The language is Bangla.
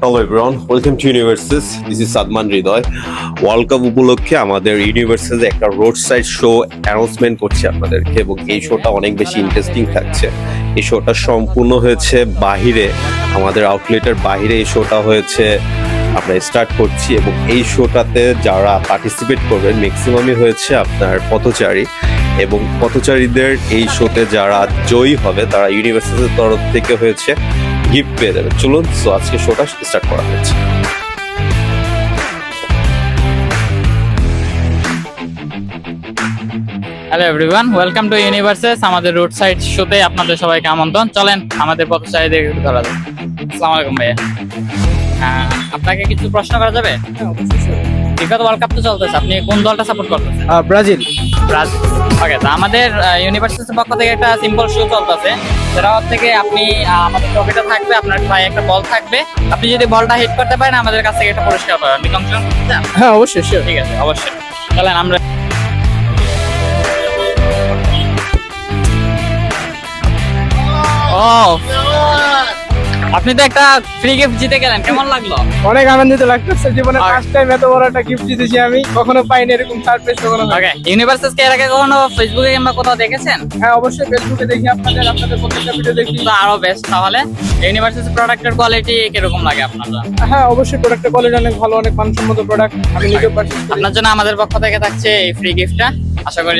Hello everyone, welcome to Universes. This is Sadman Hridoy. World cup উপলক্ষে আমাদের ইউনিভার্সেসে একটা রোড সাইড শো অ্যানাউন্সমেন্ট করছি আপনাদেরকে, এবং এই শোটা অনেক বেশি ইন্টারেস্টিং থাকছে। এই শোটা সম্পূর্ণ হয়েছে বাহিরে, আমাদের আউটলেটের বাহিরে এই শোটা হয়েছে। আমরা স্টার্ট করছি এবং এই শোটাতে যারা পার্টিসিপেট করবেন ম্যাক্সিমামই হয়েছে আপনার পথচারী, এবং পথচারীদের এই শোতে যারা জয়ী হবে তারা ইউনিভার্সিটির তরফ থেকে হয়েছে গিফট পেয়ে যাবে। চলুন, সো আজকে শোটা স্টার্ট করা হয়েছে। Hello everyone, welcome to universes. আমাদের রোড সাইড শোতে আপনাদের সবাইকে আমন্ত্রণ। চলেন আমাদের পথচারীদের একটু ধরা যাক। আসসালামু আলাইকুম ভাইয়া, আপনাকে কিছু প্রশ্ন করা যাবে? বিগত ওয়ার্ল্ড কাপ তো চলতেছে, আপনি কোন দলটা সাপোর্ট করতেছেন? ব্রাজিল। ব্রাজিল। ওকে, তো আমাদের ইউনিভার্সিটির পক্ষ থেকে একটা সিম্পল শো চলতেছে, সেটা থেকে আপনি আমাদের ট্রফিটা থাকবে, আপনার ভাই একটা বল থাকবে। আপনি যদি বলটা হিট করতে পারেন আমাদের কাছ থেকে একটা পুরস্কার পাবেন। আপনি অংশগ্রহণ করতে চান? হ্যাঁ, অবশ্যই, শিওর। ঠিক আছে, অবশ্যই। চলেন আমরা আপনি তো একটা ফ্রি গিফট জিতে গেলেন, কেমন লাগলো? অনেক আনন্দিত লাগতেছে। জীবনে ফার্স্ট টাইম এত বড় একটা গিফট জিতেছি আমি। কখনো পাইনি এরকম সারপ্রাইজ কখনো। ওকে, ইউনিভার্সিটি কে এর আগে কখনো ফেসবুকে কিংবা কোথাও দেখেছেন? হ্যাঁ, অবশ্যই ফেসবুকে দেখি, আপনাদের প্রত্যেকটা ভিডিও দেখি। তো আরো বেস্ট। তাহলে ইউনিভার্সিটি প্রোডাক্টের কোয়ালিটি কিরকম লাগে আপনার? হ্যাঁ, অবশ্যই প্রোডাক্টের কোয়ালিটি অনেক ভালো, অনেক মানসম্মত প্রোডাক্ট। আমি নিজে পারচেজ করি। আপনার জন্য আমাদের পক্ষ থেকে থাকছে এই ফ্রি গিফটটা। আশা করি